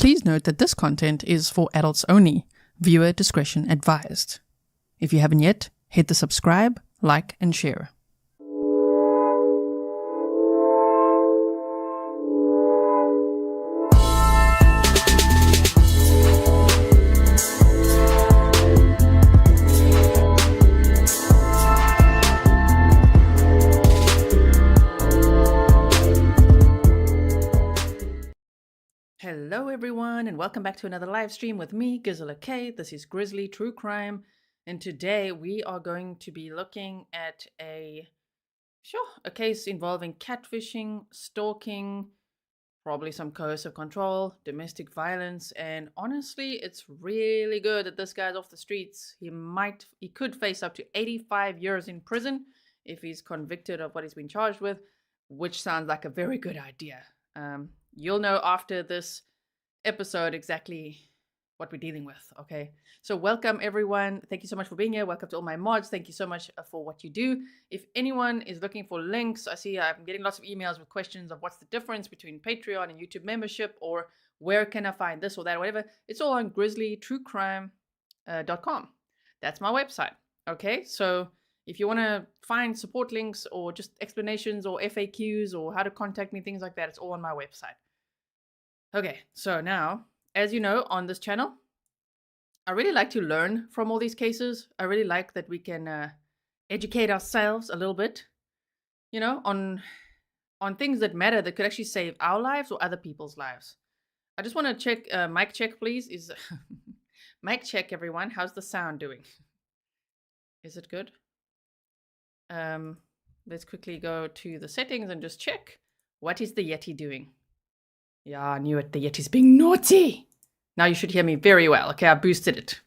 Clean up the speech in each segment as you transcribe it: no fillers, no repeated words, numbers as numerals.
Please note that this content is for adults only. Viewer discretion advised. If you haven't yet, hit the subscribe, like, and share. Hello everyone, and welcome back to another live stream with me, Gisela K. This is Grizzly True Crime, and today we are going to be looking at a case involving catfishing, stalking, probably some coercive control, domestic violence, and honestly, it's really good that this guy's off the streets. He could face up to 85 years in prison if he's convicted of what he's been charged with, which sounds like a very good idea. You'll know after this episode exactly what we're dealing with, okay? So welcome everyone. Thank you so much for being here. Welcome to all my mods. Thank you so much for what you do. If anyone is looking for links, I see I'm getting lots of emails with questions of what's the difference between Patreon and YouTube membership, or where can I find this or that or whatever. It's all on grizzlytruecrime.com. That's my website, okay? So if you want to find support links or just explanations or FAQs or how to contact me, things like that, it's all on my website. Okay, so now, as you know, on this channel, I really like to learn from all these cases. I really like that we can educate ourselves a little bit, you know, on things that matter, that could actually save our lives or other people's lives. I just want to check, mic check, please. Is mic check, everyone. How's the sound doing? Is it good? Let's quickly go to the settings and just check. What is the Yeti doing? Yeah, I knew it. The Yeti's being naughty. Now you should hear me very well. Okay, I boosted it.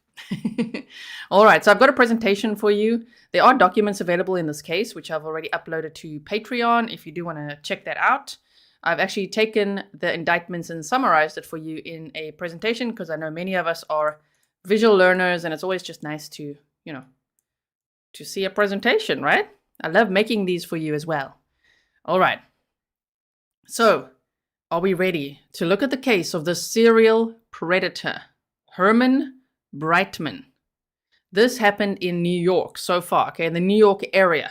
All right, so I've got a presentation for you. There are documents available in this case, which I've already uploaded to Patreon if you do want to check that out. I've actually taken the indictments and summarized it for you in a presentation because I know many of us are visual learners and it's always just nice to, you know, to see a presentation, right? I love making these for you as well. All right. So, are we ready to look at the case of the serial predator, Herman Brightman? This happened in New York so far, okay, in the New York area.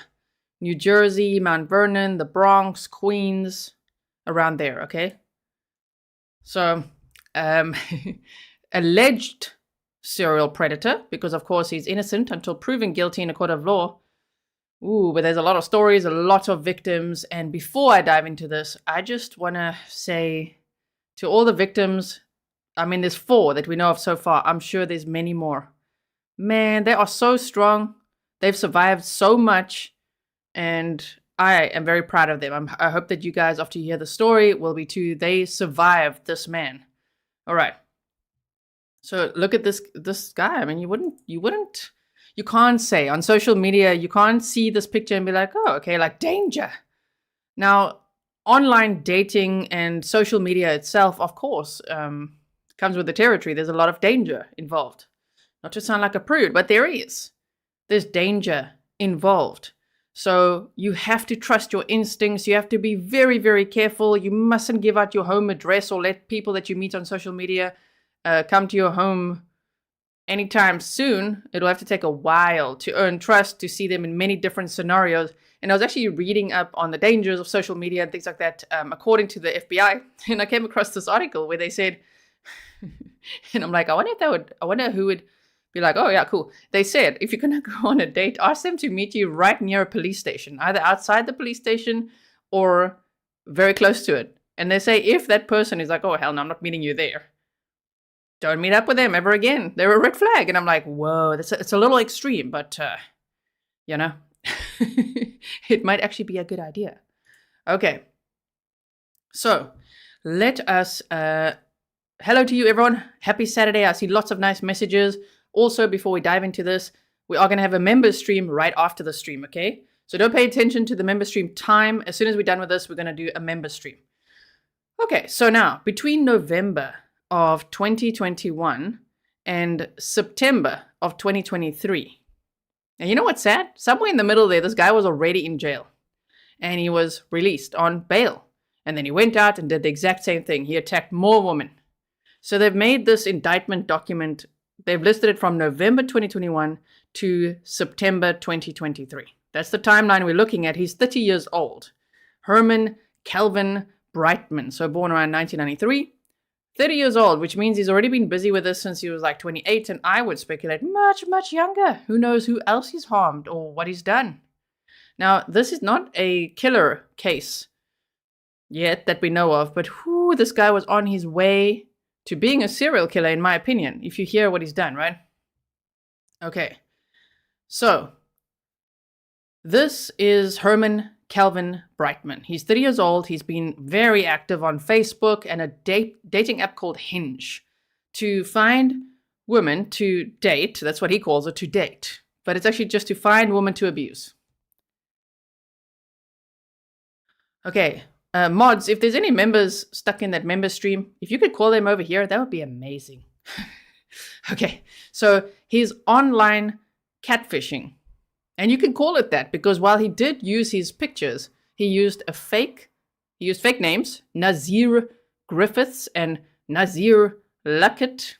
New Jersey, Mount Vernon, the Bronx, Queens, around there, okay? So, alleged serial predator, because of course he's innocent until proven guilty in a court of law. Ooh, but there's a lot of stories, a lot of victims. And before I dive into this, I just want to say to all the victims, I mean, there's 4 that we know of so far. I'm sure there's many more. Man, they are so strong. They've survived so much. And I am very proud of them. I hope that you guys, after you hear the story, will be too. They survived this man. All right. So look at this guy. I mean, you can't say on social media, you can't see this picture and be like, oh, okay, like danger. Now, online dating and social media itself, of course, comes with the territory. There's a lot of danger involved. Not to sound like a prude, but there is. There's danger involved. So you have to trust your instincts. You have to be very, very careful. You mustn't give out your home address or let people that you meet on social media come to your home anytime soon. It'll have to take a while to earn trust, to see them in many different scenarios. And I was actually reading up on the dangers of social media and things like that, according to the FBI. And I came across this article where they said, and I'm like, I wonder who would be like, oh yeah, cool. They said, if you're going to go on a date, ask them to meet you right near a police station, either outside the police station or very close to it. And they say, if that person is like, oh, hell no, I'm not meeting you there, don't meet up with them ever again. They're a red flag. And I'm like, whoa, it's a little extreme, but, you know, it might actually be a good idea. Okay. So let us, hello to you, everyone. Happy Saturday. I see lots of nice messages. Also, before we dive into this, we are going to have a member stream right after the stream, okay? So don't pay attention to the member stream time. As soon as we're done with this, we're going to do a member stream. Okay, so now, between November of 2021 and September of 2023. And you know what's sad? Somewhere in the middle there, this guy was already in jail. And he was released on bail. And then he went out and did the exact same thing. He attacked more women. So they've made this indictment document. They've listed it from November 2021 to September 2023. That's the timeline we're looking at. He's 30 years old. Herman Calvin Brightman. So born around 1993. 30 years old, which means he's already been busy with this since he was like 28. And I would speculate much, much younger. Who knows who else he's harmed or what he's done. Now, this is not a killer case yet that we know of. But this guy was on his way to being a serial killer, in my opinion, if you hear what he's done, right? Okay, so this is Herman Calvin Brightman. He's 30 years old. He's been very active on Facebook and a dating app called Hinge to find women to date. That's what he calls it, to date. But it's actually just to find women to abuse. Okay. Mods, if there's any members stuck in that member stream, if you could call them over here, that would be amazing. Okay, so he's online catfishing. And you can call it that because while he did use his pictures, he used fake names, Nazir Griffiths and Nazir Luckett.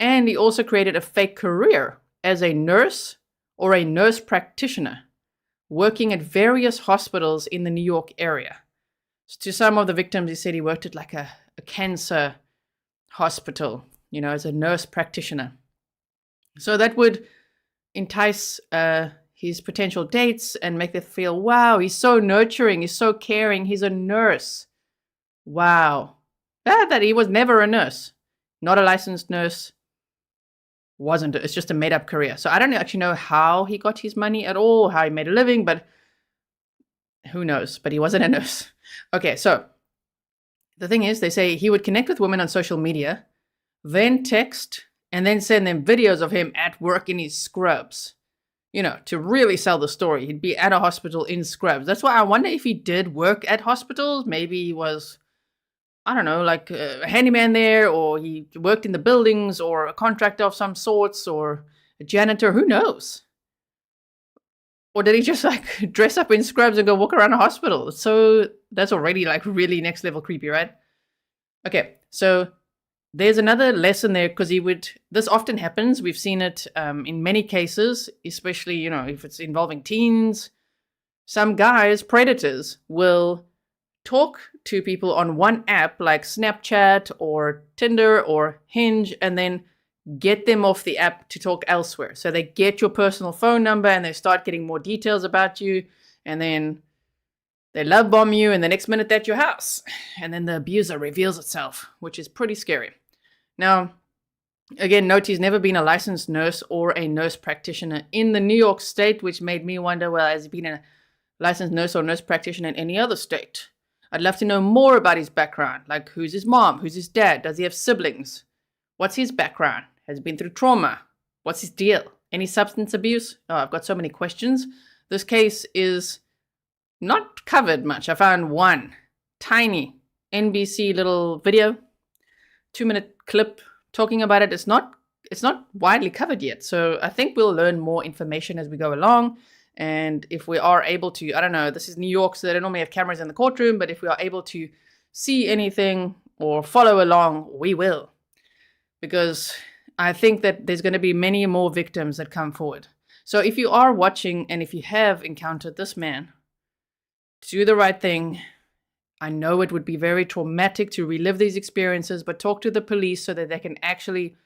And he also created a fake career as a nurse or a nurse practitioner working at various hospitals in the New York area. To some of the victims, he said he worked at like a cancer hospital, as a nurse practitioner. So that would entice his potential dates and make them feel, wow, he's so nurturing, he's so caring, he's a nurse. Wow. That he was never a nurse, not a licensed nurse. It's just a made-up career. So I don't actually know how he got his money at all, how he made a living, but who knows? But he wasn't a nurse. Okay, so the thing is, they say he would connect with women on social media, then text, and then send them videos of him at work in his scrubs. To really sell the story. He'd be at a hospital in scrubs. That's why I wonder if he did work at hospitals. Maybe he was, I don't know, like a handyman there, or he worked in the buildings, or a contractor of some sorts, or a janitor. Who knows? Or did he just like dress up in scrubs and go walk around a hospital? So that's already like really next level creepy, right? Okay, so there's another lesson there because this often happens. We've seen it in many cases, especially, if it's involving teens. Some guys, predators, will talk to people on one app like Snapchat or Tinder or Hinge and then get them off the app to talk elsewhere. So they get your personal phone number and they start getting more details about you, and then they love bomb you, and the next minute they're at your house. And then the abuser reveals itself, which is pretty scary. Now, again, note he's never been a licensed nurse or a nurse practitioner in the New York state, which made me wonder, well, has he been a licensed nurse or nurse practitioner in any other state? I'd love to know more about his background, like who's his mom, who's his dad, does he have siblings? What's his background? Has he been through trauma? What's his deal? Any substance abuse? Oh, I've got so many questions. This case is not covered much. I found one tiny NBC little video, 2-minute clip talking about it. It's not widely covered yet. So I think we'll learn more information as we go along. And if we are able to, I don't know, this is New York, so they don't normally have cameras in the courtroom, but if we are able to see anything or follow along, we will. Because I think that there's going to be many more victims that come forward. So if you are watching and if you have encountered this man, do the right thing. I know it would be very traumatic to relive these experiences, but talk to the police so that they can actually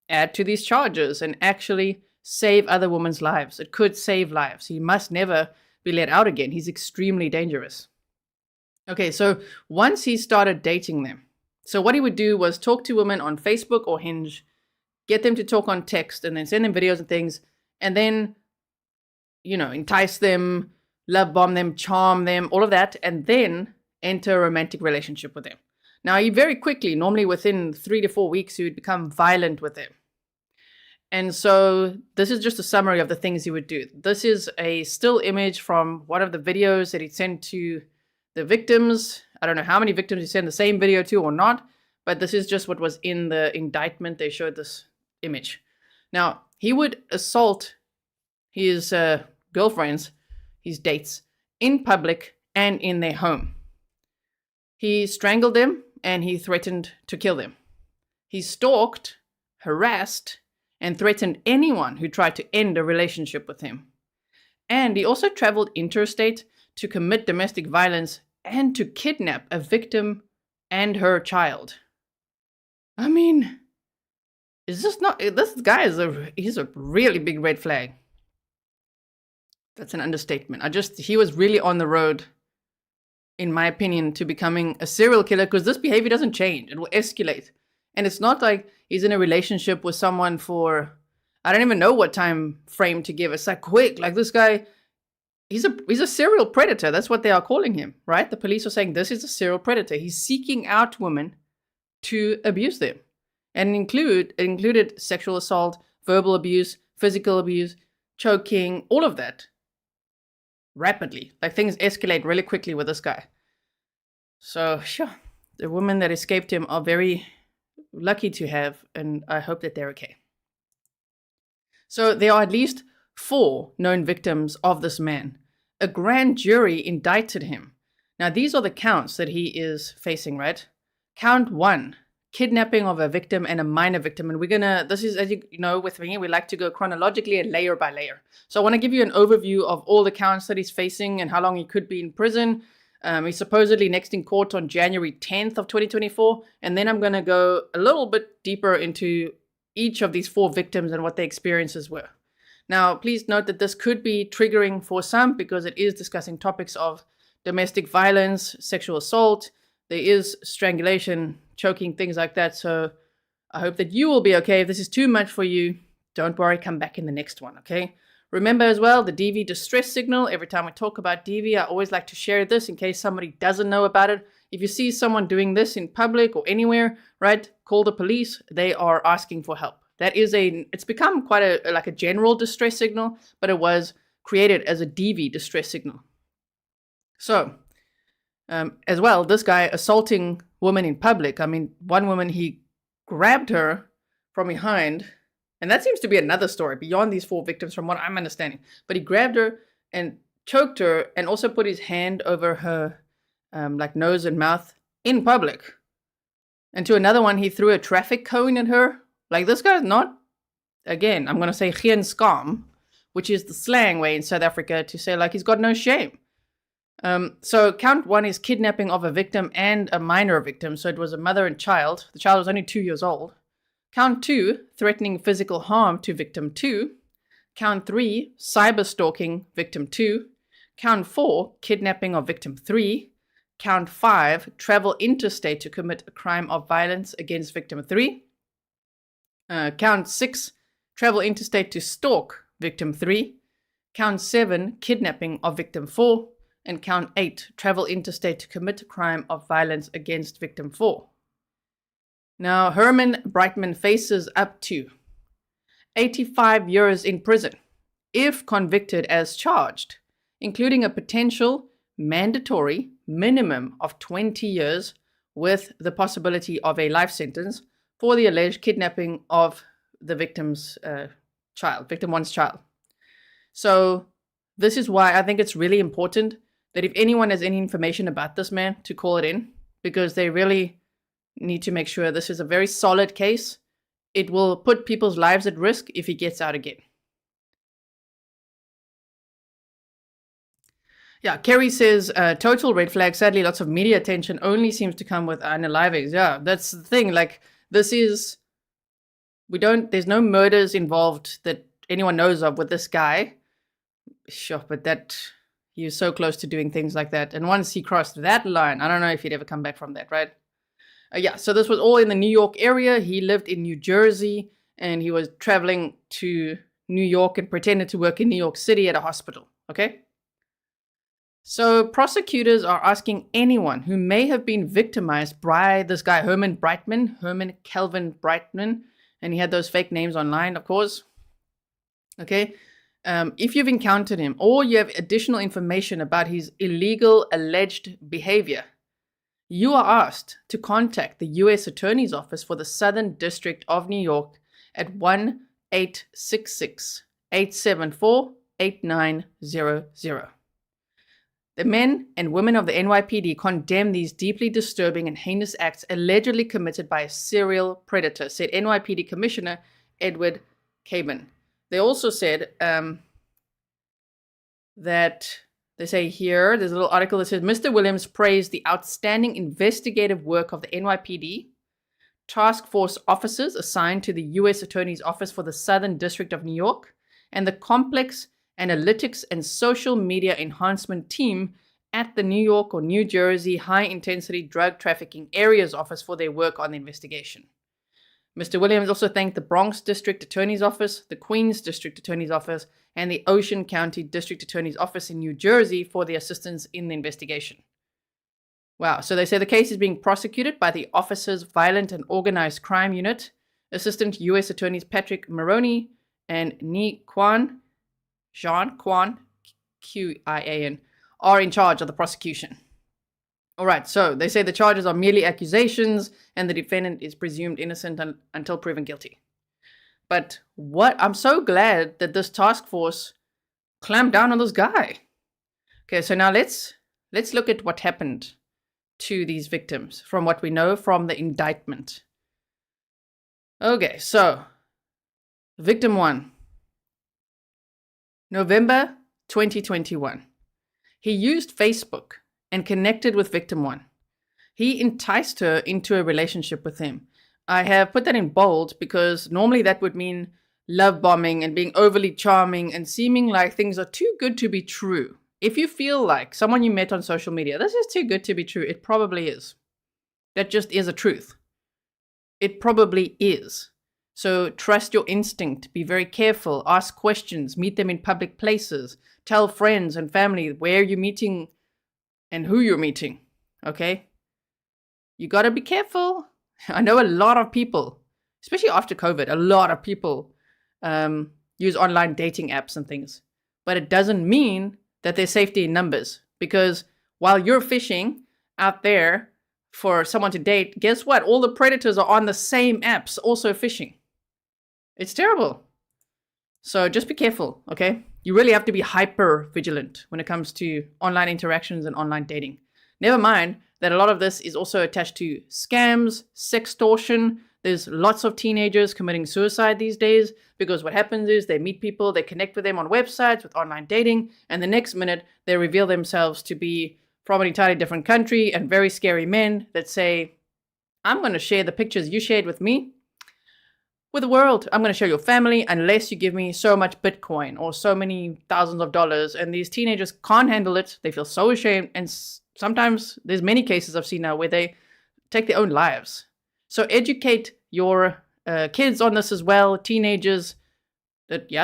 add to these charges and actually save other women's lives. It could save lives. He must never be let out again. He's extremely dangerous. Okay, so once he started dating them, so what he would do was talk to women on Facebook or Hinge, get them to talk on text, and then send them videos and things, and then, entice them, love bomb them, charm them, all of that, and then enter a romantic relationship with them. Now, he very quickly, normally within 3 to 4 weeks, he would become violent with them. And so this is just a summary of the things he would do. This is a still image from one of the videos that he sent to the victims. I don't know how many victims he sent the same video to or not, but this is just what was in the indictment. They showed this image. Now, he would assault his girlfriends, his dates, in public and in their home. He strangled them and he threatened to kill them. He stalked, harassed, and threatened anyone who tried to end a relationship with him. And he also traveled interstate to commit domestic violence and to kidnap a victim and her child. I mean, is this not, this guy he's a really big red flag. That's an understatement. He was really on the road, in my opinion, to becoming a serial killer, because this behavior doesn't change. It will escalate. And it's not like he's in a relationship with someone for, I don't even know what time frame to give. It's like quick, like this guy, he's a serial predator. That's what they are calling him, right? The police are saying this is a serial predator. He's seeking out women to abuse them. And included sexual assault, verbal abuse, physical abuse, choking, all of that. Rapidly. Like things escalate really quickly with this guy. So, sure. The women that escaped him are very lucky to have, and I hope that they're okay. So there are at least 4 known victims of this man. A grand jury indicted him. Now, these are the counts that he is facing, right? Count 1, kidnapping of a victim and a minor victim. And this is, as you know, with me, we like to go chronologically and layer by layer. So I want to give you an overview of all the counts that he's facing and how long he could be in prison. He's supposedly next in court on January 10th of 2024. And then I'm going to go a little bit deeper into each of these 4 victims and what their experiences were. Now, please note that this could be triggering for some because it is discussing topics of domestic violence, sexual assault. There is strangulation, choking, things like that. So I hope that you will be okay. If this is too much for you, don't worry, come back in the next one, okay? Remember as well, the DV distress signal. Every time we talk about DV, I always like to share this in case somebody doesn't know about it. If you see someone doing this in public or anywhere, right, call the police. They are asking for help. It's become quite a general distress signal, but it was created as a DV distress signal. So, as well, this guy assaulting women in public. I mean, one woman, he grabbed her from behind, and that seems to be another story beyond these 4 victims from what I'm understanding. But he grabbed her and choked her and also put his hand over her nose and mouth in public. And to another one, he threw a traffic cone at her. Like, this guy's not, again, I'm going to say geen skam, which is the slang way in South Africa to say, like, he's got no shame. So count 1 is kidnapping of a victim and a minor victim. So it was a mother and child. The child was only 2 years old. Count 2, threatening physical harm to victim 2. Count 3, cyber stalking victim 2. Count 4, kidnapping of victim 3. Count 5, travel interstate to commit a crime of violence against victim 3. Count 6, travel interstate to stalk victim 3. Count 7, kidnapping of victim 4. And count 8, travel interstate to commit a crime of violence against victim 4. Now, Herman Brightman faces up to 85 years in prison, if convicted as charged, including a potential mandatory minimum of 20 years with the possibility of a life sentence for the alleged kidnapping of the victim's victim 1's child. So this is why I think it's really important that if anyone has any information about this man, to call it in, because they really need to make sure this is a very solid case. It will put people's lives at risk if he gets out again. Yeah, Kerry says, total red flag. Sadly, lots of media attention only seems to come with unalivings. Yeah, that's the thing. Like, there's no murders involved that anyone knows of with this guy. Sure, but he was so close to doing things like that. And once he crossed that line, I don't know if he'd ever come back from that, right? Yeah, so this was all in the New York area. He lived in New Jersey, and he was traveling to New York and pretended to work in New York City at a hospital, okay? So prosecutors are asking anyone who may have been victimized by this guy, Herman Kelvin Brightman, and he had those fake names online, of course, okay? If you've encountered him or you have additional information about his illegal alleged behavior, you are asked to contact the U.S. Attorney's Office for the Southern District of New York at 1-866-874-8900. The men and women of the NYPD condemn these deeply disturbing and heinous acts allegedly committed by a serial predator, said NYPD Commissioner Edward Cabin. They also said that they say here, there's a little article that says Mr. Williams praised the outstanding investigative work of the NYPD task force officers assigned to the U.S. Attorney's Office for the Southern District of New York and the complex analytics and social media enhancement team at the New York or New Jersey High Intensity Drug Trafficking Areas Office for their work on the investigation. Mr. Williams also thanked the Bronx District Attorney's Office, the Queens District Attorney's Office, and the Ocean County District Attorney's Office in New Jersey for their assistance in the investigation. Wow, so they say the case is being prosecuted by the Officer's Violent and Organized Crime Unit. Assistant U.S. Attorneys Patrick Maroney and Jean Quan, Q-I-A-N, are in charge of the prosecution. All right, so they say the charges are merely accusations and the defendant is presumed innocent until proven guilty. But I'm so glad that this task force clamped down on this guy. Okay, so now let's look at what happened to these victims from what we know from the indictment. Okay, so victim 1, November 2021. He used Facebook and connected with victim 1. He enticed her into a relationship with him. I have put that in bold because normally that would mean love bombing and being overly charming and seeming like things are too good to be true. If you feel like someone you met on social media, this is too good to be true, it probably is. That just is a truth. It probably is. So trust your instinct, be very careful, ask questions, meet them in public places, tell friends and family where you're meeting and who you're meeting, okay? You gotta be careful. I know a lot of people, especially after COVID, a lot of people use online dating apps and things. But it doesn't mean that there's safety in numbers. Because while you're fishing out there for someone to date, guess what? All the predators are on the same apps also fishing. It's terrible. So just be careful, okay? You really have to be hyper vigilant when it comes to online interactions and online dating. Never mind that a lot of this is also attached to scams, sextortion. There's lots of teenagers committing suicide these days because what happens is they meet people, they connect with them on websites with online dating, and the next minute they reveal themselves to be from an entirely different country and very scary men that say, I'm going to share the pictures you shared with me with the world. I'm going to show your family unless you give me so much Bitcoin or so many thousands of dollars. And these teenagers can't handle it. They feel so ashamed. And sometimes there's many cases I've seen now where they take their own lives. So educate your kids on this as well. Teenagers,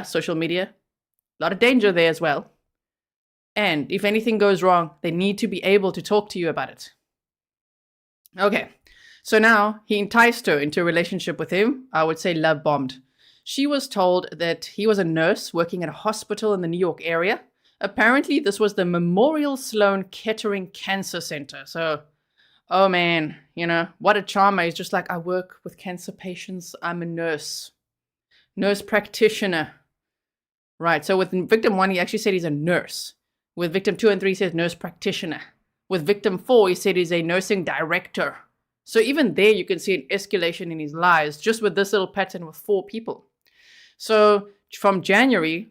social media, a lot of danger there as well. And if anything goes wrong, they need to be able to talk to you about it. Okay. So now he enticed her into a relationship with him. I would say love bombed. She was told that he was a nurse working at a hospital in the New York area. Apparently, this was the Memorial Sloan Kettering Cancer Center. So, oh man, what a charmer. He's just like, I work with cancer patients. I'm a nurse practitioner. Right. So with victim 1, he actually said he's a nurse. With victim 2 and 3, he says nurse practitioner. With victim 4, he said he's a nursing director. So even there, you can see an escalation in his lies just with this little pattern with 4 people. So from January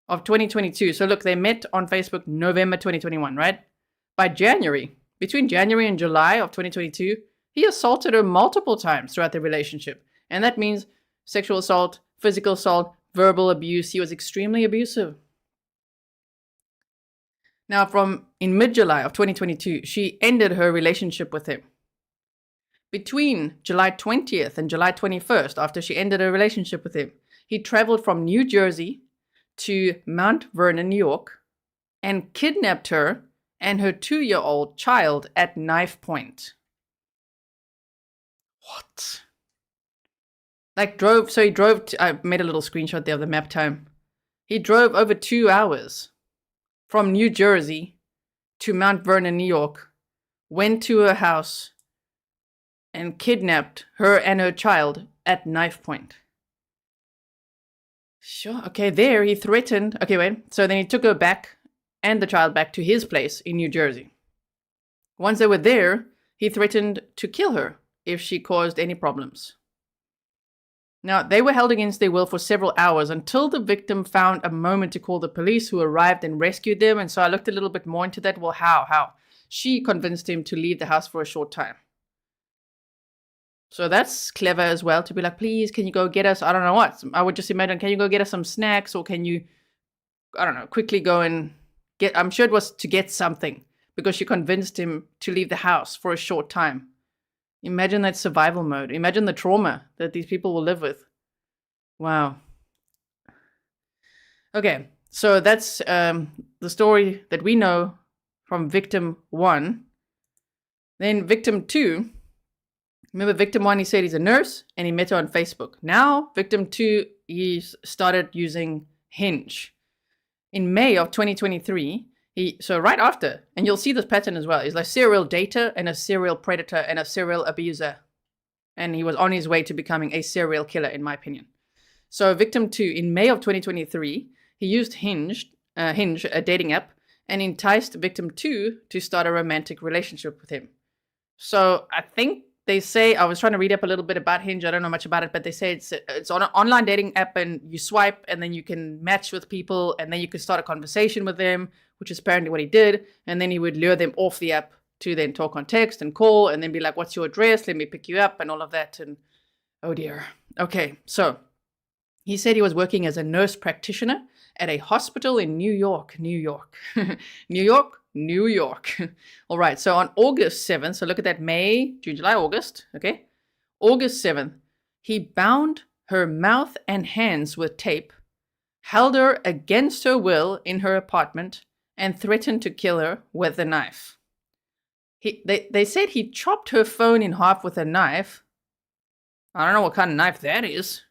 of 2022, so look, they met on Facebook November 2021, right? By January, between January and July of 2022, he assaulted her multiple times throughout the relationship. And that means sexual assault, physical assault, verbal abuse. He was extremely abusive. Now, in mid-July of 2022, she ended her relationship with him. Between July 20th and July 21st, after she ended her relationship with him, he traveled from New Jersey to Mount Vernon, New York, and kidnapped her and her 2-year-old child at knife point. What? I made a little screenshot there of the Maptime. He drove over 2 hours from New Jersey to Mount Vernon, New York, went to her house, and kidnapped her and her child at knife point. Sure, okay, there he threatened. Okay, wait. So then he took her back and the child back to his place in New Jersey. Once they were there, he threatened to kill her if she caused any problems. Now, they were held against their will for several hours until the victim found a moment to call the police, who arrived and rescued them. And so I looked a little bit more into that. Well, how? She convinced him to leave the house for a short time. So that's clever as well, to be like, please, can you go get us, I don't know what. I would just imagine, can you go get us some snacks, or can you, I don't know, quickly go and get, I'm sure it was to get something, because she convinced him to leave the house for a short time. Imagine that survival mode. Imagine the trauma that these people will live with. Wow. Okay, so that's the story that we know from victim 1. Then victim 2. Remember victim 1, he said he's a nurse and he met her on Facebook. Now, victim 2, he started using Hinge. In May of 2023, so right after, and you'll see this pattern as well, he's like serial dater and a serial predator and a serial abuser. And he was on his way to becoming a serial killer, in my opinion. So victim 2, in May of 2023, he used Hinge, a dating app, and enticed victim 2 to start a romantic relationship with him. So I think they say, I was trying to read up a little bit about Hinge, I don't know much about it, but they say it's on an online dating app, and you swipe and then you can match with people, and then you can start a conversation with them, which is apparently what he did. And then he would lure them off the app to then talk on text and call, and then be like, what's your address? Let me pick you up, and all of that. And oh dear. Okay, so he said he was working as a nurse practitioner at a hospital in New York. New York. All right, so on August 7th, so look at that, May, June, July, August, okay? August 7th, he bound her mouth and hands with tape, held her against her will in her apartment, and threatened to kill her with a knife. They said he chopped her phone in half with a knife. I don't know what kind of knife that is.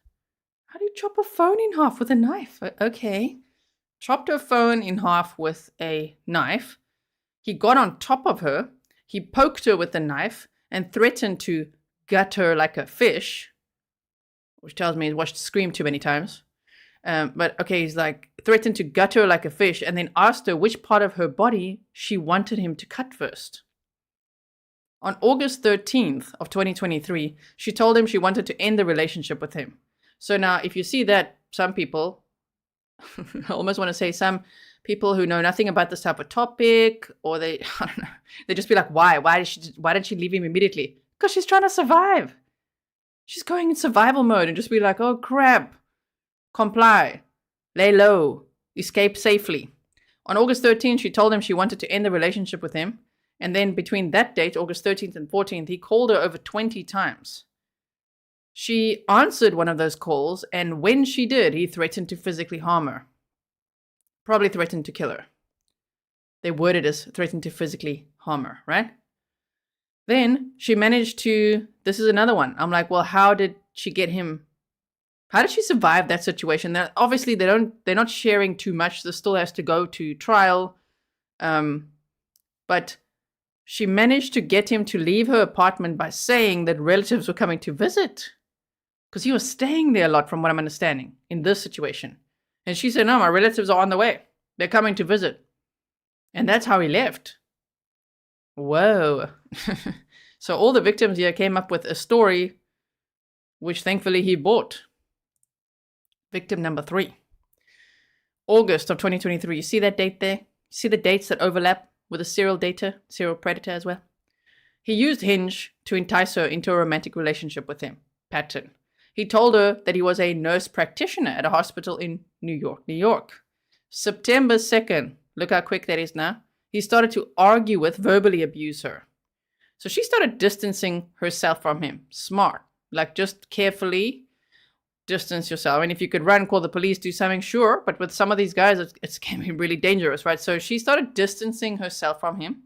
How do you chop a phone in half with a knife? Okay. Chopped her phone in half with a knife. He got on top of her. He poked her with the knife and threatened to gut her like a fish, which tells me he's watched Scream too many times. But okay, he's like, threatened to gut her like a fish, and then asked her which part of her body she wanted him to cut first. On August 13th of 2023, she told him she wanted to end the relationship with him. So now, if you see that, some people, I almost want to say some people who know nothing about this type of topic, or they, I don't know, they just be like, why? Why did she leave him immediately? Because she's trying to survive. She's going in survival mode, and just be like, oh crap. Comply, lay low, escape safely. On August 13th, she told him she wanted to end the relationship with him. And then between that date, August 13th and 14th, he called her over 20 times. She answered one of those calls, and when she did, he threatened to physically harm her. Probably threatened to kill her. They worded as threatened to physically harm her, right? Then she managed to, this is another one. I'm like, well, how did she get him? How did she survive that situation? Obviously, they're not sharing too much. This still has to go to trial. But she managed to get him to leave her apartment by saying that relatives were coming to visit. Because he was staying there a lot, from what I'm understanding, in this situation. And she said, no, my relatives are on the way. They're coming to visit. And that's how he left. Whoa. So all the victims here came up with a story, which thankfully he bought. Victim number 3. August of 2023. You see that date there? See the dates that overlap with a serial predator as well? He used Hinge to entice her into a romantic relationship with him. Pattern. He told her that he was a nurse practitioner at a hospital in New York. September 2nd. Look how quick that is now. He started to argue with, verbally abuse her. So she started distancing herself from him. Smart. Like, just carefully distance yourself. And if you could run, call the police, do something, sure. But with some of these guys, it's can be really dangerous, right? So she started distancing herself from him.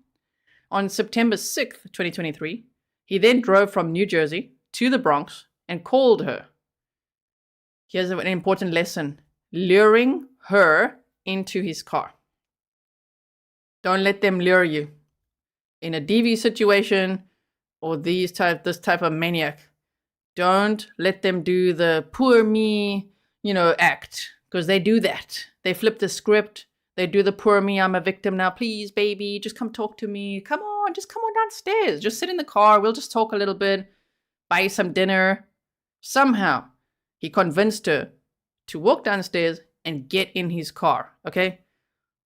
On September 6th, 2023, he then drove from New Jersey to the Bronx and called her. Here's an important lesson. Luring her into his car. Don't let them lure you. In a DV situation or this type of maniac, don't let them do the poor me, act. Because they do that. They flip the script. They do the poor me, I'm a victim now. Please, baby, just come talk to me. Come on, just come on downstairs. Just sit in the car. We'll just talk a little bit, buy you some dinner. Somehow, he convinced her to walk downstairs and get in his car, okay?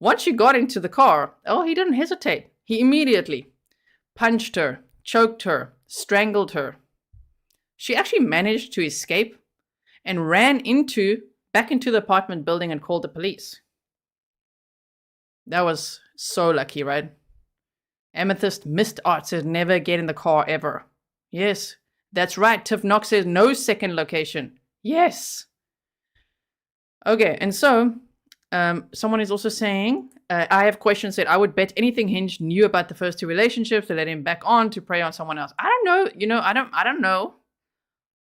Once she got into the car, he didn't hesitate. He immediately punched her, choked her, strangled her. She actually managed to escape and ran back into the apartment building and called the police. That was so lucky, right? Amethyst Mist Art says never get in the car ever. Yes, that's right. Tiff Knox says no second location. Yes. Okay, and so someone is also saying, I have questions that I would bet anything Hinge knew about the first two relationships to let him back on to prey on someone else. I don't know. I don't know.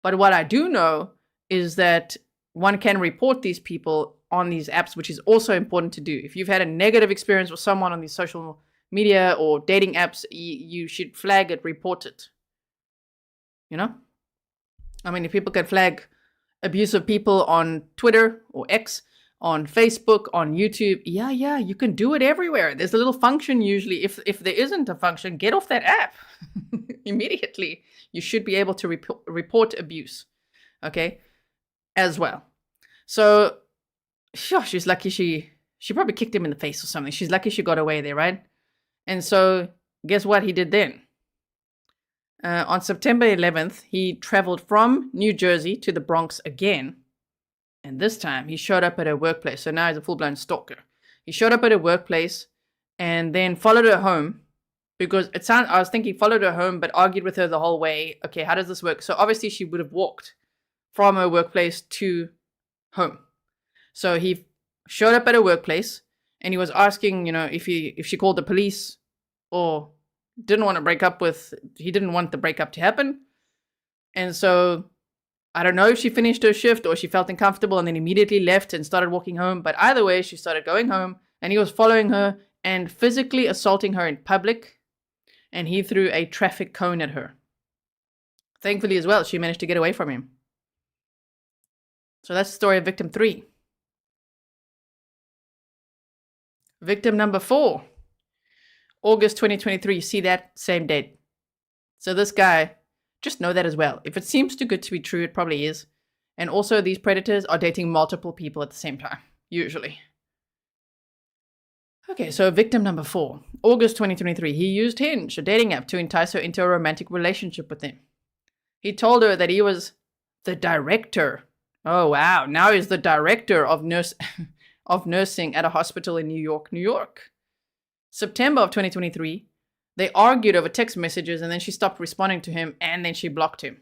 But what I do know is that one can report these people on these apps, which is also important to do. If you've had a negative experience with someone on these social media or dating apps, you should flag it, report it. I mean, if people can flag abusive people on Twitter or X, on Facebook, on YouTube, yeah, you can do it everywhere. There's a little function usually. If there isn't a function, get off that app immediately. You should be able to report abuse, okay, as well. So, she's lucky she probably kicked him in the face or something. She's lucky she got away there, right? And so, guess what he did then? On September 11th, he traveled from New Jersey to the Bronx again. And this time, he showed up at her workplace. So now he's a full-blown stalker. He showed up at her workplace and then followed her home. Because I was thinking followed her home, but argued with her the whole way. Okay, how does this work? So obviously she would have walked from her workplace to home. So he showed up at her workplace and he was asking, if she called the police or didn't want the breakup to happen. And so I don't know if she finished her shift or she felt uncomfortable and then immediately left and started walking home. But either way, she started going home and he was following her and physically assaulting her in public. And he threw a traffic cone at her. Thankfully as well, she managed to get away from him. So that's the story of victim 3. Victim number 4. August 2023. See that? Same date. So this guy, just know that as well. If it seems too good to be true, it probably is. And also these predators are dating multiple people at the same time. Usually. Okay, so victim number 4, August 2023. He used Hinge, a dating app, to entice her into a romantic relationship with him. He told her that he was the director. Oh, wow. Now he's the director of nursing at a hospital in New York, New York. September of 2023, they argued over text messages and then she stopped responding to him and then she blocked him.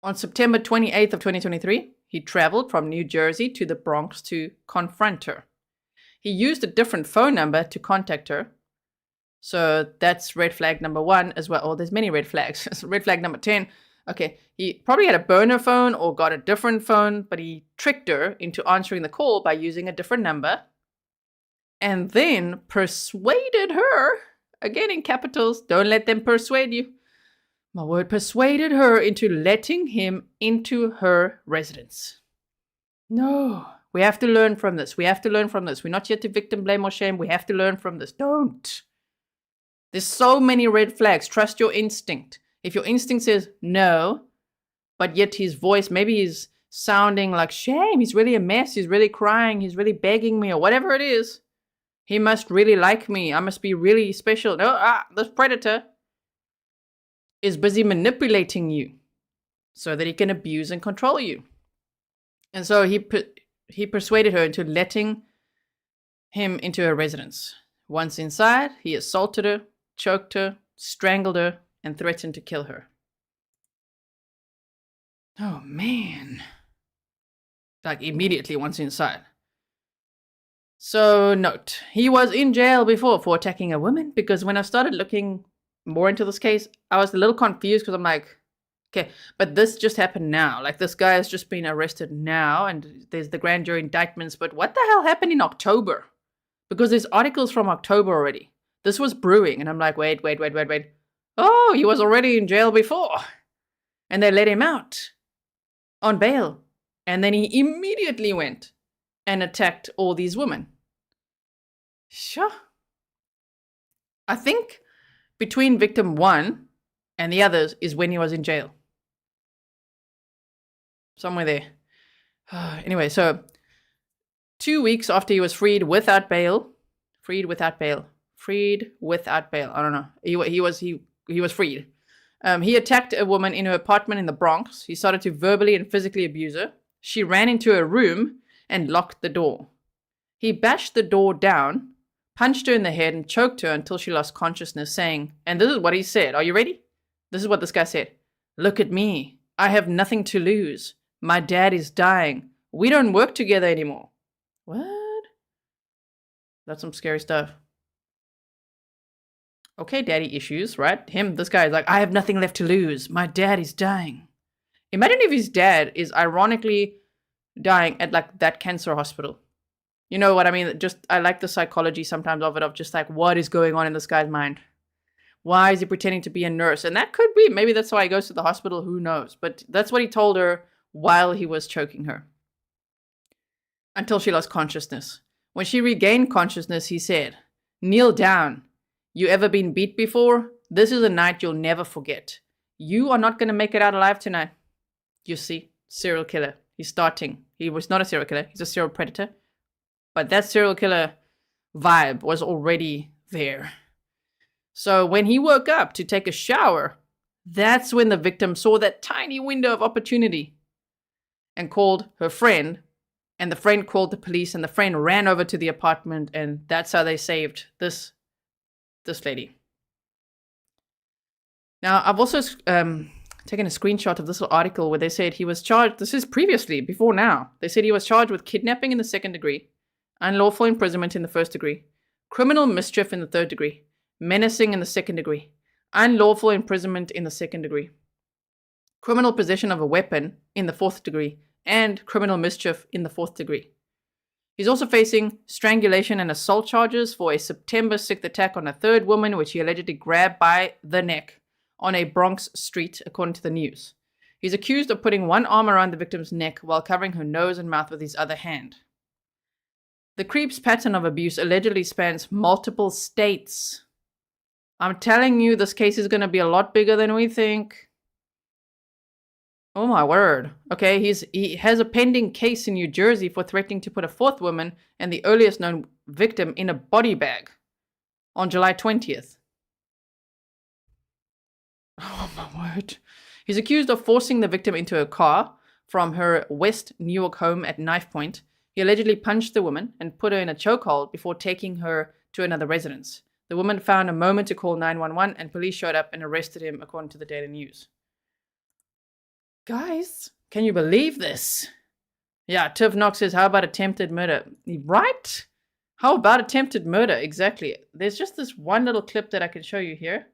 On September 28th of 2023, he traveled from New Jersey to the Bronx to confront her. He used a different phone number to contact her. So that's red flag number 1 as well. Oh, there's many red flags. Red flag number 10. Okay, he probably had a burner phone or got a different phone, but he tricked her into answering the call by using a different number. And then persuaded her, again in capitals, don't let them persuade you. My word, persuaded her into letting him into her residence. No. We have to learn from this. We're not here to victim blame or shame. We have to learn from this. Don't. There's so many red flags. Trust your instinct. If your instinct says no, but yet his voice, maybe he's sounding like shame. He's really a mess. He's really crying. He's really begging me or whatever it is. He must really like me. I must be really special. No, this predator is busy manipulating you so that he can abuse and control you. And so he persuaded her into letting him into her residence. Once inside, he assaulted her, choked her, strangled her, and threatened to kill her. Oh, man. Like immediately once inside. So note, he was in jail before for attacking a woman because when I started looking more into this case, I was a little confused because I'm like, okay, but this just happened now. Like this guy has just been arrested now and there's the grand jury indictments, but what the hell happened in October? Because there's articles from October already. This was brewing and I'm like, wait. Oh, he was already in jail before. And they let him out on bail. And then he immediately went and attacked all these women. Sure. I think between victim 1 and the others is when he was in jail. Somewhere there. Anyway, so 2 weeks after he was freed without bail. I don't know. He was freed. He attacked a woman in her apartment in the Bronx. He started to verbally and physically abuse her. She ran into her room and locked the door. He bashed the door down, punched her in the head, and choked her until she lost consciousness, saying, and this is what he said. Are you ready? This is what this guy said. "Look at me. I have nothing to lose. My dad is dying. We don't work together anymore." What? That's some scary stuff. Okay, daddy issues, right? This guy is like, "I have nothing left to lose. My dad is dying." Imagine if his dad is ironically dying at like that cancer hospital. You know what I mean? Just, I like the psychology sometimes of it, of just like, what is going on in this guy's mind? Why is he pretending to be a nurse? And that could be, maybe that's why he goes to the hospital, who knows? But that's what he told her while he was choking her. Until she lost consciousness. When she regained consciousness, he said, "Kneel down. You ever been beat before? This is a night you'll never forget. You are not going to make it out alive tonight." You see, serial killer. He's starting. He was not a serial killer. He's a serial predator. But that serial killer vibe was already there. So when he woke up to take a shower, that's when the victim saw that tiny window of opportunity and called her friend. And the friend called the police, and the friend ran over to the apartment, and that's how they saved this lady. Now, I've also taken a screenshot of this little article where they said he was charged. This is previously, before now. They said he was charged with kidnapping in the 2nd degree, unlawful imprisonment in the 1st degree, criminal mischief in the 3rd degree, menacing in the 2nd degree, unlawful imprisonment in the 2nd degree, criminal possession of a weapon in the 4th degree, and criminal mischief in the 4th degree. He's also facing strangulation and assault charges for a September 6th attack on a 3rd woman, which he allegedly grabbed by the neck on a Bronx street, according to the news. He's accused of putting one arm around the victim's neck while covering her nose and mouth with his other hand. The creep's pattern of abuse allegedly spans multiple states. I'm telling you, this case is going to be a lot bigger than we think. Oh my word. Okay, he has a pending case in New Jersey for threatening to put a 4th woman and the earliest known victim in a body bag on July 20th. Oh my word. He's accused of forcing the victim into a car from her West New York home at knife point. He allegedly punched the woman and put her in a chokehold before taking her to another residence. The woman found a moment to call 911 and police showed up and arrested him, according to the Daily News. Guys, can you believe this? Yeah, Tiff Knox says, how about attempted murder? Right? How about attempted murder? Exactly. There's just this one little clip that I can show you here.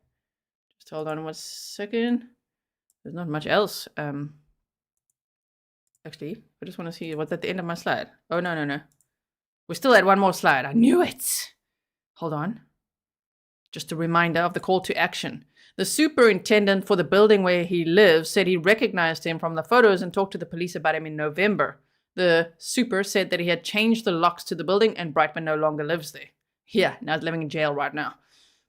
Just hold on 1 second. There's not much else. Actually, I just want to see what's at the end of my slide. Oh, no. We're still at one more slide. I knew it. Hold on. Just a reminder of the call to action. The superintendent for the building where he lives said he recognized him from the photos and talked to the police about him in November. The super said that he had changed the locks to the building and Brightman no longer lives there. Yeah, now he's living in jail right now.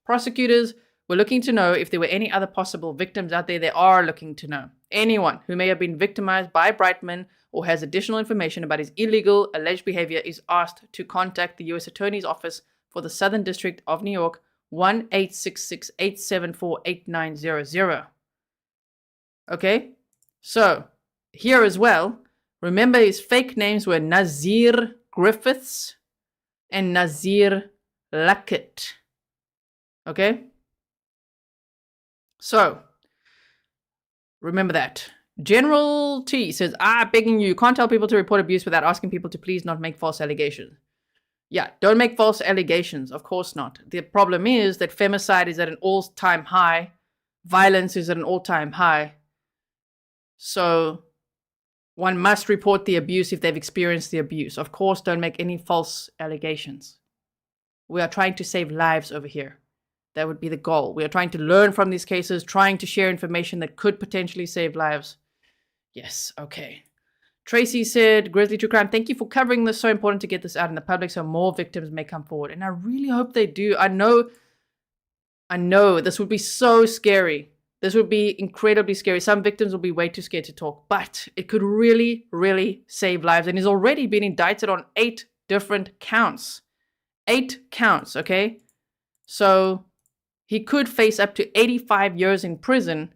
Prosecutors were looking to know if there were any other possible victims out there. They are looking to know. Anyone who may have been victimized by Brightman or has additional information about his illegal alleged behavior is asked to contact the U.S. Attorney's Office for the Southern District of New York, 1-866-874-8900. Okay, so here as well, remember his fake names were Nazir Griffiths and Nazir Lackett. Okay, so remember that. General T says, begging you, can't tell people to report abuse without asking people to please not make false allegations. Yeah, don't make false allegations. Of course not. The problem is that femicide is at an all-time high. Violence is at an all-time high. So one must report the abuse if they've experienced the abuse. Of course, don't make any false allegations. We are trying to save lives over here. That would be the goal. We are trying to learn from these cases, trying to share information that could potentially save lives. Yes, okay. Tracy said, Grizzly True Crime, thank you for covering this. So important to get this out in the public so more victims may come forward. And I really hope they do. I know this would be so scary. This would be incredibly scary. Some victims will be way too scared to talk, but it could really, really save lives. And he's already been indicted on 8 different counts. 8 counts, okay? So he could face up to 85 years in prison.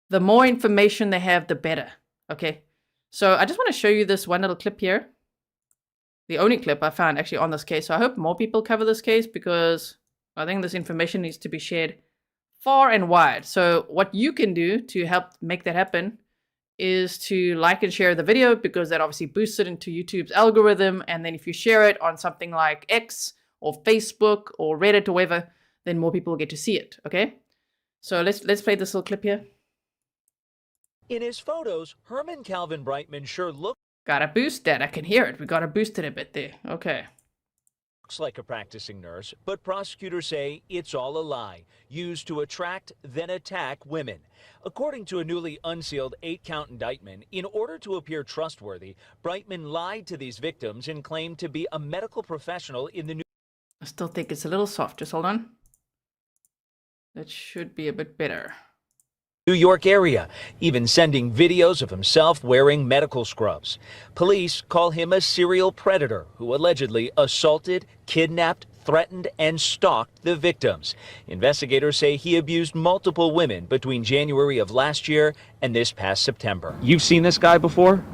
The more information they have, the better, okay? So I just want to show you this one little clip here. The only clip I found actually on this case. So I hope more people cover this case because I think this information needs to be shared far and wide. So what you can do to help make that happen is to like and share the video because that obviously boosts it into YouTube's algorithm. And then if you share it on something like X or Facebook or Reddit or whatever, then more people will get to see it, okay? So let's play this little clip here. In his photos, Herman Calvin Brightman sure looks Gotta boost that. I can hear it. We gotta boost it a bit there. Okay. like a practicing nurse, but prosecutors say it's all a lie, used to attract, then attack women. According to a newly unsealed 8-count indictment, in order to appear trustworthy, Brightman lied to these victims and claimed to be a medical professional in the I still think it's a little soft. Just hold on. That should be a bit better. New York area, even sending videos of himself wearing medical scrubs. Police call him a serial predator who allegedly assaulted, kidnapped, threatened, and stalked the victims. Investigators say he abused multiple women between January of last year and this past September. You've seen this guy before?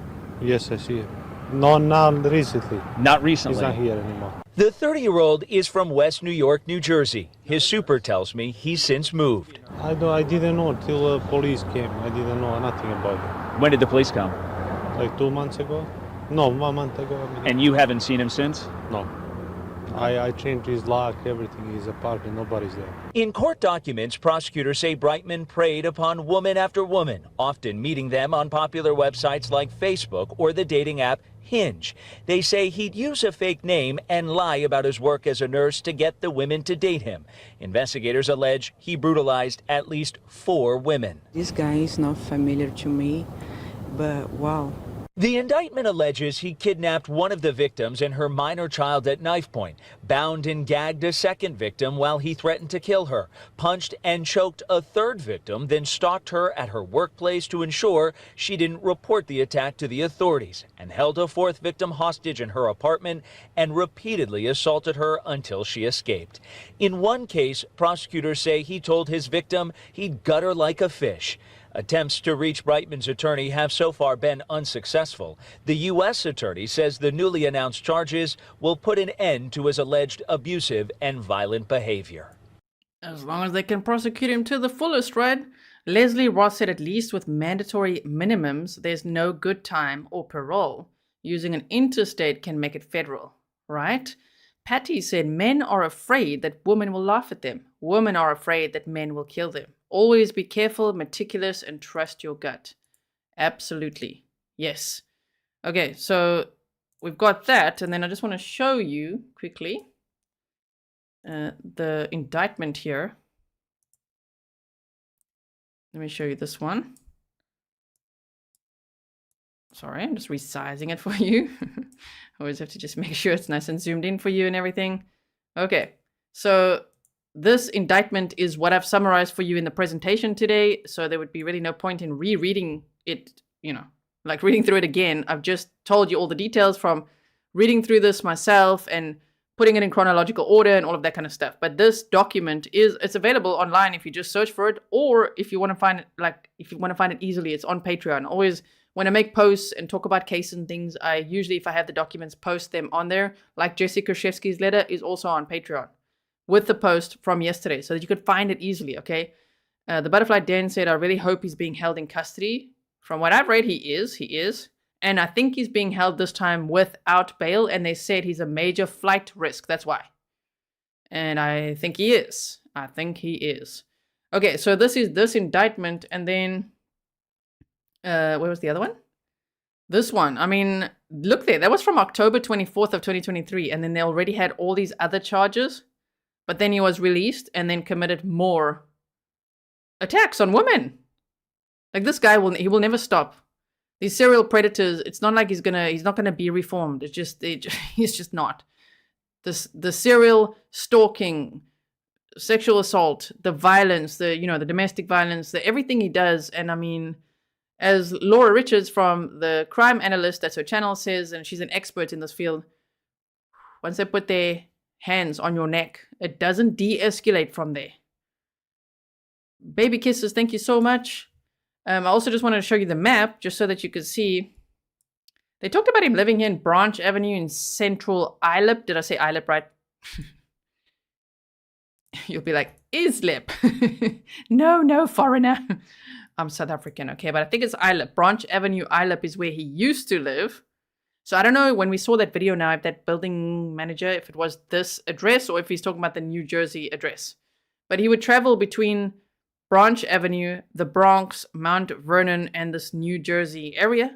Yes, I see it. No, not recently. Not recently. He's not here anymore. The 30-year-old is from West New York, New Jersey. His super tells me he's since moved. I didn't know till police came. I didn't know nothing about it. When did the police come? Like 2 months ago? No, 1 month ago. And you haven't seen him since? No. I changed his lock, everything. His apartment, nobody's there. In court documents, prosecutors say Brightman preyed upon woman after woman, often meeting them on popular websites like Facebook or the dating app Hinge. They say he'd use a fake name and lie about his work as a nurse to get the women to date him. Investigators allege he brutalized at least 4 women. This guy is not familiar to me, but wow. The indictment alleges he kidnapped one of the victims and her minor child at knife point, bound and gagged a second victim while he threatened to kill her, punched and choked a third victim, then stalked her at her workplace to ensure she didn't report the attack to the authorities, and held a fourth victim hostage in her apartment and repeatedly assaulted her until she escaped. In one case, prosecutors say he told his victim he'd gut her like a fish. Attempts to reach Brightman's attorney have so far been unsuccessful. The U.S. attorney says the newly announced charges will put an end to his alleged abusive and violent behavior. As long as they can prosecute him to the fullest, right? Leslie Ross said at least with mandatory minimums, there's no good time or parole. Using an interstate can make it federal, right? Patty said men are afraid that women will laugh at them. Women are afraid that men will kill them. Always be careful, meticulous, and trust your gut. Absolutely. Yes. Okay, so we've got that, and then I just want to show you quickly the indictment here. Let me show you this one. Sorry, I'm just resizing it for you. I always have to just make sure it's nice and zoomed in for you and everything. Okay, so this indictment is what I've summarized for you in the presentation today, so there would be really no point in rereading it, like reading through it again. I've just told you all the details from reading through this myself and putting it in chronological order and all of that kind of stuff. But this document it's available online if you just search for it, or if you want to find it easily, it's on Patreon. Always when I make posts and talk about cases and things, I usually, if I have the documents, post them on there. Like Jesse Krzyzewski's letter is also on Patreon with the post from yesterday, so that you could find it easily, okay? The Butterfly Den said, I really hope he's being held in custody. From what I've read, he is. And I think he's being held this time without bail, and they said he's a major flight risk. That's why. And I think he is. Okay, so this is this indictment, and then, where was the other one? This one, I mean, look there. That was from October 24th of 2023, and then they already had all these other charges. But then he was released and then committed more attacks on women. Like this guy he will never stop. These serial predators, it's not like he's not gonna be reformed. He's just not. The serial stalking, sexual assault, the violence, the domestic violence, the everything he does. And I mean, as Laura Richards from the Crime Analyst, that's her channel, says, and she's an expert in this field, once they put their hands on your neck, it doesn't de-escalate from there. Baby kisses, thank you so much. I also just wanted to show you the map, just so that you could see. They talked about him living here in Branch Avenue in Central Islip. Did I say Islip right? You'll be like, Islip. No, foreigner. I'm South African, okay, but I think it's Islip. Branch Avenue, Islip is where he used to live. So I don't know, when we saw that video now, if that building manager, if it was this address or if he's talking about the New Jersey address. But he would travel between Branch Avenue, the Bronx, Mount Vernon, and this New Jersey area.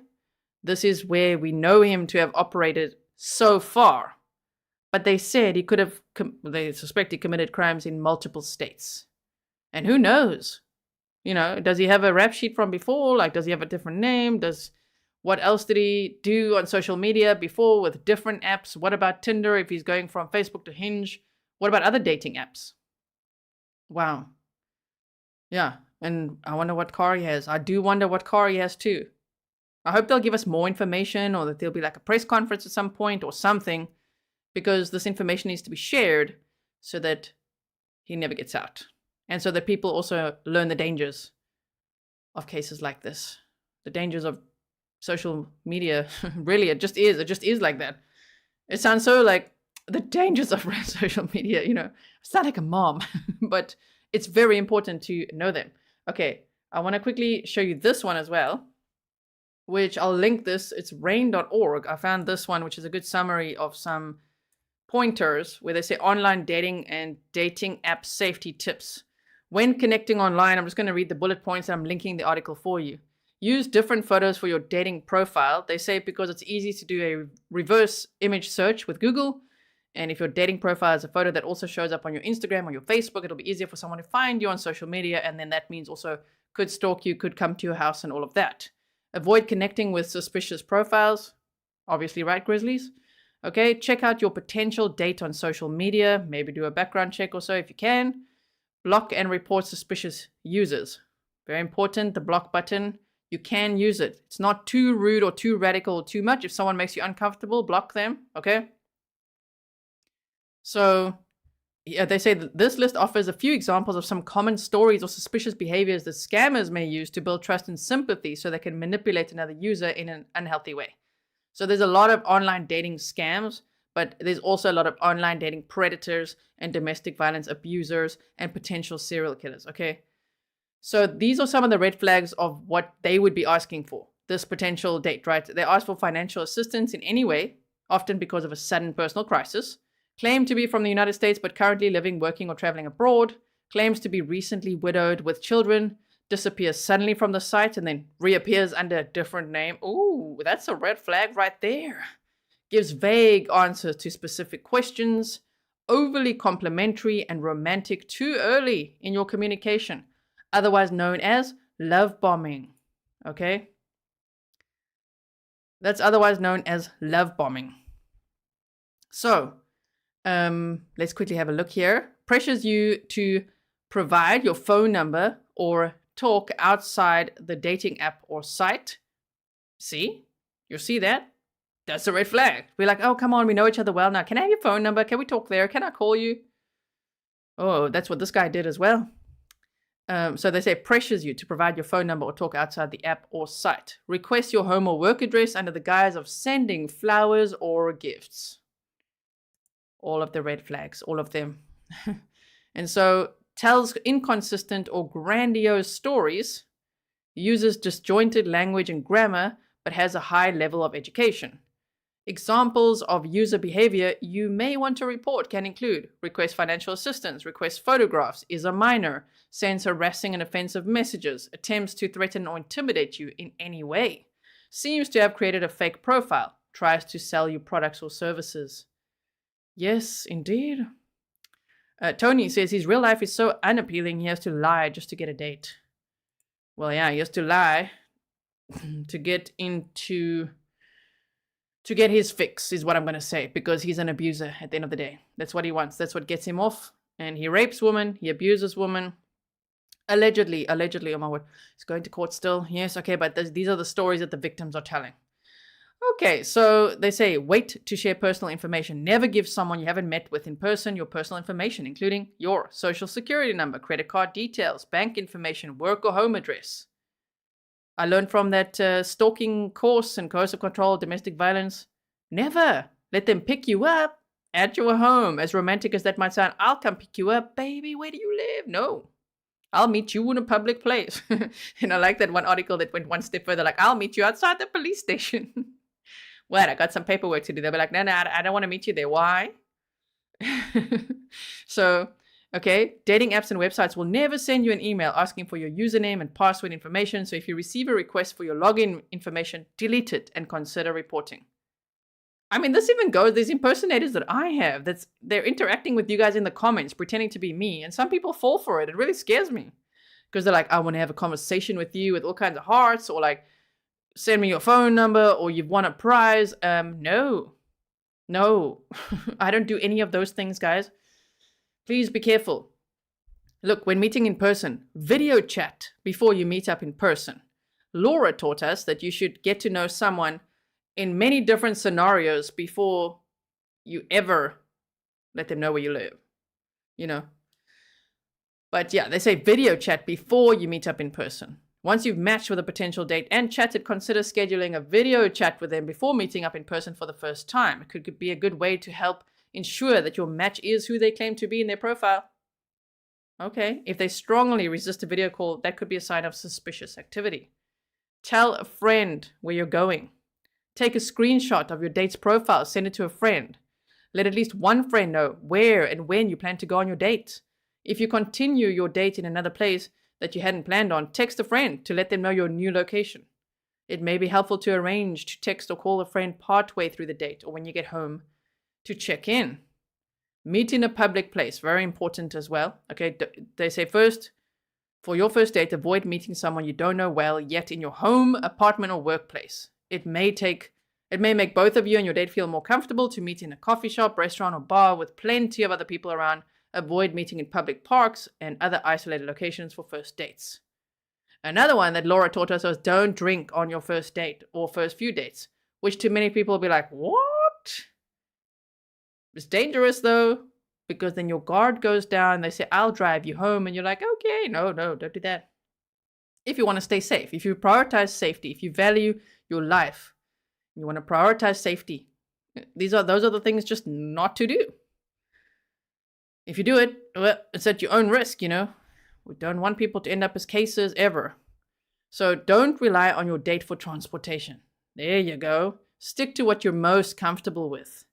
This is where we know him to have operated so far. But they said he could have, they suspect he committed crimes in multiple states. And who knows? You know, does he have a rap sheet from before? Like, does he have a different name? What else did he do on social media before with different apps? What about Tinder if he's going from Facebook to Hinge? What about other dating apps? Wow. Yeah, and I wonder what car he has. I do wonder what car he has too. I hope they'll give us more information, or that there'll be like a press conference at some point or something, because this information needs to be shared so that he never gets out. And so that people also learn the dangers of cases like this. The dangers of social media. Really, it just is like that. It sounds so like the dangers of social media, you know. I sound like a mom, but it's very important to know them. Okay, I want to quickly show you this one as well, which I'll link this. It's rain.org. I found this one, which is a good summary of some pointers where they say online dating and dating app safety tips. When connecting online, I'm just going to read the bullet points and I'm linking the article for you. Use different photos for your dating profile. They say because it's easy to do a reverse image search with Google. And if your dating profile is a photo that also shows up on your Instagram or your Facebook, it'll be easier for someone to find you on social media. And then that means also could stalk you, could come to your house and all of that. Avoid connecting with suspicious profiles. Obviously, right, Grizzlies? Okay, check out your potential date on social media. Maybe do a background check or so if you can. Block and report suspicious users. Very important, the block button. You can use it. It's not too rude or too radical or too much. If someone makes you uncomfortable, block them, okay? So, yeah, they say that this list offers a few examples of some common stories or suspicious behaviors that scammers may use to build trust and sympathy so they can manipulate another user in an unhealthy way. So there's a lot of online dating scams, but there's also a lot of online dating predators and domestic violence abusers and potential serial killers, okay? So these are some of the red flags of what they would be asking for, this potential date, right? They ask for financial assistance in any way, often because of a sudden personal crisis. Claim to be from the United States, but currently living, working, or traveling abroad. Claims to be recently widowed with children. Disappears suddenly from the site and then reappears under a different name. Ooh, that's a red flag right there. Gives vague answers to specific questions. Overly complimentary and romantic too early in your communication. Otherwise known as love bombing. Okay? That's otherwise known as love bombing. So, let's quickly have a look here. Pressures you to provide your phone number or talk outside the dating app or site. See? You see that? That's a red flag. We're like, oh, come on, we know each other well now. Can I have your phone number? Can we talk there? Can I call you? Oh, that's what this guy did as well. So they say pressures you to provide your phone number or talk outside the app or site. Request your home or work address under the guise of sending flowers or gifts. All of the red flags, all of them. And so tells inconsistent or grandiose stories, uses disjointed language and grammar, but has a high level of education. Examples of user behavior you may want to report can include request financial assistance, request photographs, is a minor, sends harassing and offensive messages, attempts to threaten or intimidate you in any way, seems to have created a fake profile, tries to sell you products or services. Yes, indeed. Tony says his real life is so unappealing he has to lie just to get a date. Well, yeah, he has to lie to get his fix, is what I'm going to say, because he's an abuser at the end of the day. That's what he wants. That's what gets him off. And he rapes women. He abuses women. Allegedly, oh my word. He's going to court still. Yes, okay, but these are the stories that the victims are telling. Okay, so they say, wait to share personal information. Never give someone you haven't met with in person your personal information, including your social security number, credit card details, bank information, work or home address. I learned from that stalking course and coercive control, domestic violence. Never let them pick you up at your home. As romantic as that might sound, I'll come pick you up. Baby, where do you live? No. I'll meet you in a public place. And I like that one article that went one step further, like, I'll meet you outside the police station. What? I got some paperwork to do. They'll be like, no, I don't want to meet you there. Why? So, okay, dating apps and websites will never send you an email asking for your username and password information. So if you receive a request for your login information, delete it and consider reporting. I mean, this even goes, there's impersonators that I have they're interacting with you guys in the comments, pretending to be me. And some people fall for it. It really scares me. Because they're like, I want to have a conversation with you with all kinds of hearts, or like, send me your phone number, or you've won a prize. No. I don't do any of those things, guys. Please be careful. Look, when meeting in person, video chat before you meet up in person. Laura taught us that you should get to know someone in many different scenarios before you ever let them know where you live, you know. But yeah, they say video chat before you meet up in person. Once you've matched with a potential date and chatted, consider scheduling a video chat with them before meeting up in person for the first time. It could be a good way to help ensure that your match is who they claim to be in their profile. Okay, if they strongly resist a video call, that could be a sign of suspicious activity. Tell a friend where you're going. Take a screenshot of your date's profile, send it to a friend. Let at least one friend know where and when you plan to go on your date. If you continue your date in another place that you hadn't planned on, text a friend to let them know your new location. It may be helpful to arrange to text or call a friend partway through the date or when you get home to check in. Meet in a public place, very important as well. Okay, they say first, for your first date, avoid meeting someone you don't know well yet in your home, apartment, or workplace. It may make both of you and your date feel more comfortable to meet in a coffee shop, restaurant, or bar with plenty of other people around. Avoid meeting in public parks and other isolated locations for first dates. Another one that Laura taught us was don't drink on your first date or first few dates, which to many people will be like, what? It's dangerous though, because then your guard goes down. They say, I'll drive you home. And you're like, okay, no, don't do that. If you want to stay safe, if you prioritize safety, if you value your life, you want to prioritize safety, those are the things just not to do. If you do it, well, it's at your own risk, you know. We don't want people to end up as cases ever. So don't rely on your date for transportation. There you go. Stick to what you're most comfortable with.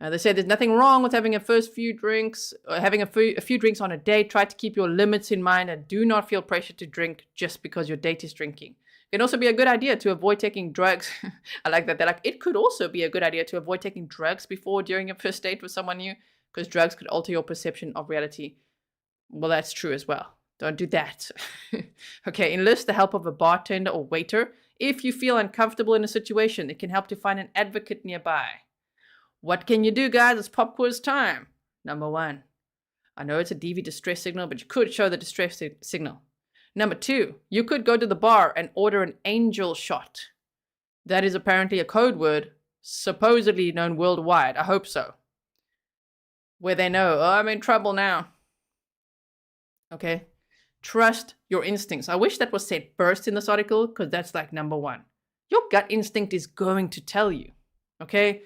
They say there's nothing wrong with having a few drinks on a date. Try to keep your limits in mind and do not feel pressure to drink just because your date is drinking. It can also be a good idea to avoid taking drugs. I like that. They're like, it could also be a good idea to avoid taking drugs before or during a first date with someone new, because drugs could alter your perception of reality. Well, that's true as well. Don't do that. Okay, enlist the help of a bartender or waiter. If you feel uncomfortable in a situation, it can help to find an advocate nearby. What can you do, guys? It's pop quiz time. Number 1. I know it's a DV distress signal, but you could show the distress signal. Number 2, you could go to the bar and order an angel shot. That is apparently a code word, supposedly known worldwide. I hope so. Where they know, oh, I'm in trouble now. Okay? Trust your instincts. I wish that was said first in this article, because that's like number 1. Your gut instinct is going to tell you. Okay?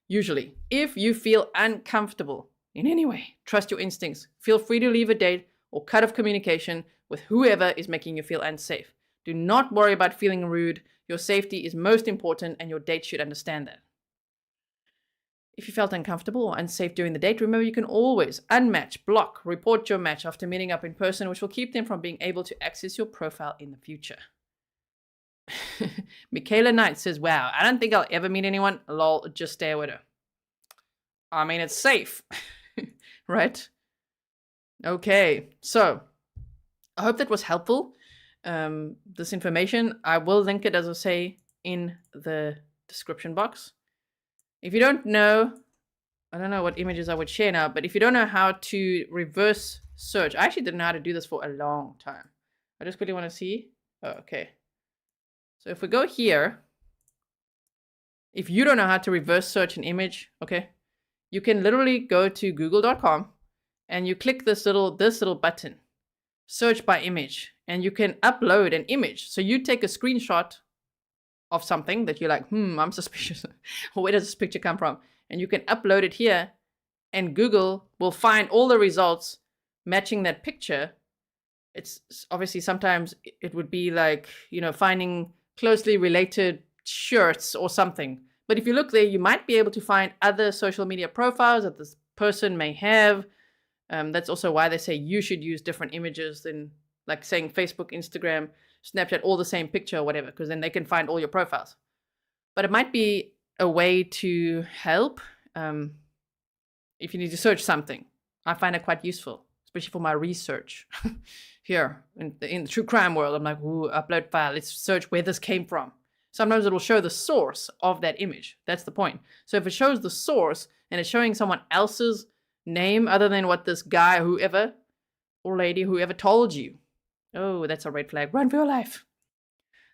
Usually, if you feel uncomfortable in any way, trust your instincts. Feel free to leave a date or cut off communication with whoever is making you feel unsafe. Do not worry about feeling rude. Your safety is most important, and your date should understand that. If you felt uncomfortable or unsafe during the date, remember you can always unmatch, block, report your match after meeting up in person, which will keep them from being able to access your profile in the future. Michaela Knight says, wow, I don't think I'll ever meet anyone. Lol, just stay with her. I mean, it's safe, right? Okay, so I hope that was helpful. this information. I will link it, as I say, in the description box. If you don't know, I don't know what images I would share now, but if you don't know how to reverse search, I actually didn't know how to do this for a long time. I just quickly want to see. Oh, okay. So if we go here, if you don't know how to reverse search an image, okay, you can literally go to google.com and you click this little button, search by image, and you can upload an image. So you take a screenshot of something that you're like, I'm suspicious. Where does this picture come from? And you can upload it here, and Google will find all the results matching that picture. It's obviously sometimes it would be like, finding closely related shirts or something. But if you look there, you might be able to find other social media profiles that this person may have. That's also why they say you should use different images than, like, saying Facebook, Instagram, Snapchat, all the same picture or whatever, because then they can find all your profiles. But it might be a way to help if you need to search something. I find it quite useful, especially for my research here in the true crime world. I'm like, upload file. Let's search where this came from. Sometimes it'll show the source of that image. That's the point. So if it shows the source and it's showing someone else's name other than what this guy, whoever, or lady, whoever told you, oh, that's a red flag. Run for your life.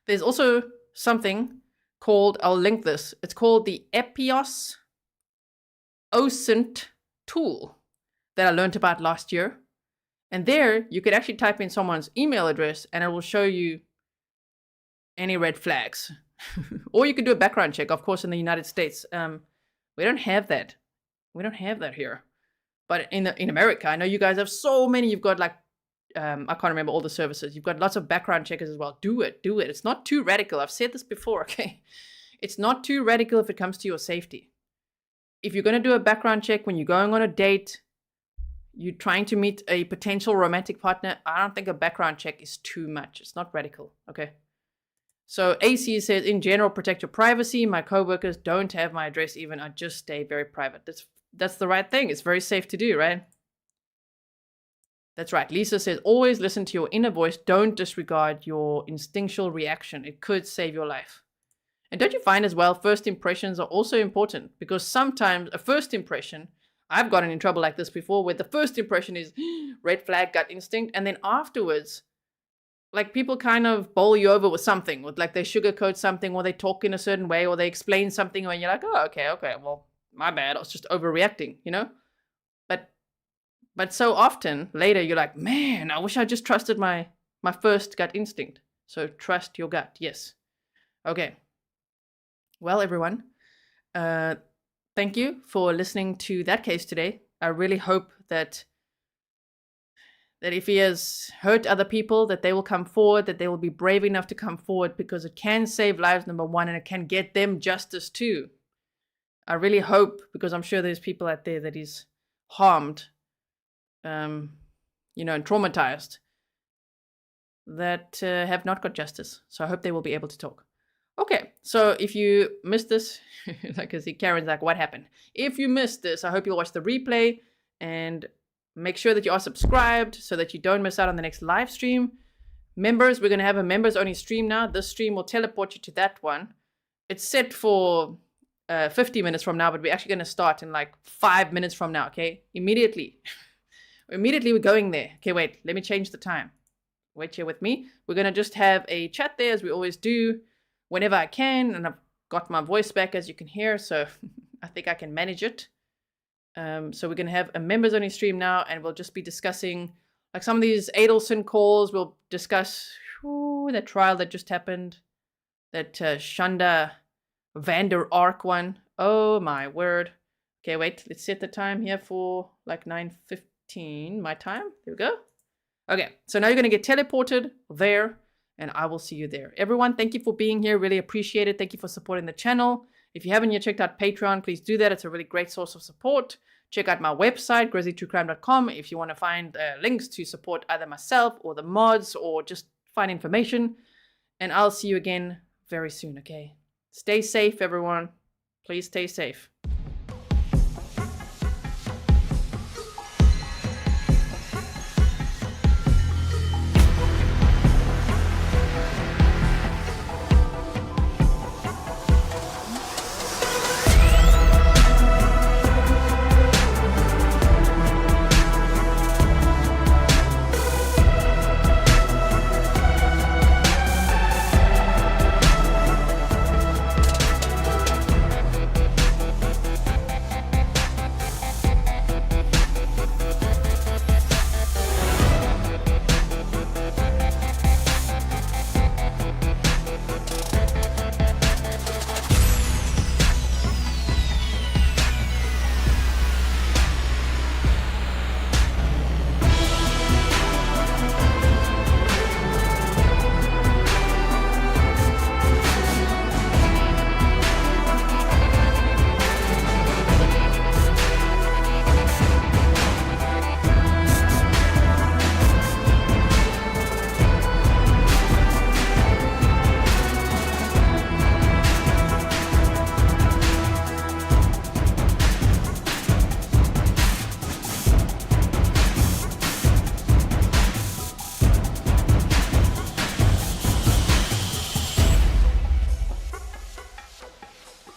There's also something called, I'll link this. It's called the Epios OSINT tool that I learned about last year. And there you could actually type in someone's email address and it will show you any red flags. Or you could do a background check, of course, in the United States. We don't have that. We don't have that here. But in America, I know you guys have so many. You've got like, I can't remember all the services. You've got lots of background checkers as well. Do it. It's not too radical. I've said this before, okay? It's not too radical if it comes to your safety. If you're going to do a background check when you're going on a date, you're trying to meet a potential romantic partner, I don't think a background check is too much. It's not radical, okay? So AC says, in general, protect your privacy. My coworkers don't have my address even. I just stay very private. That's the right thing. It's very safe to do, right? That's right. Lisa says, always listen to your inner voice. Don't disregard your instinctual reaction. It could save your life. And don't you find as well, first impressions are also important, because sometimes a first impression, I've gotten in trouble like this before, where the first impression is red flag, gut instinct. And then afterwards, like, people kind of bowl you over with something, with like they sugarcoat something, or they talk in a certain way, or they explain something, and you're like, oh, okay, well, my bad. I was just overreacting, But so often later you're like, man, I wish I just trusted my first gut instinct. So trust your gut. Yes. Okay. Well, everyone, thank you for listening to that case today. I really hope that if he has hurt other people, that they will come forward, that they will be brave enough to come forward, because it can save lives, number one, and it can get them justice too. I really hope, because I'm sure there's people out there that is harmed, and traumatized, that have not got justice. So I hope they will be able to talk. Okay, so if you missed this, like I see Karen's like, what happened? If you missed this, I hope you'll watch the replay and make sure that you are subscribed so that you don't miss out on the next live stream. Members, we're going to have a members only stream now. This stream will teleport you to that one. It's set for 50 minutes from now, but we're actually going to start in like 5 minutes from now, okay? Immediately we're going there. Okay, wait, let me change the time. Wait here with me. We're going to just have a chat there, as we always do, whenever I can, and I've got my voice back, as you can hear, so I think I can manage it. So we're going to have a members only stream now, and we'll just be discussing like some of these Adelson calls. We'll discuss that trial that just happened, that Shanda Vander Ark one. Oh my word. Okay, wait, let's set the time here for like 9:15 my time. There we go. Okay, so now you're going to get teleported there, and I will see you there. Everyone, thank you for being here. Really appreciate it. Thank you for supporting the channel. If you haven't yet checked out Patreon, please do that. It's a really great source of support. Check out my website, grizzlytruecrime.com, if you want to find links to support either myself or the mods, or just find information. And I'll see you again very soon, okay? Stay safe, everyone. Please stay safe.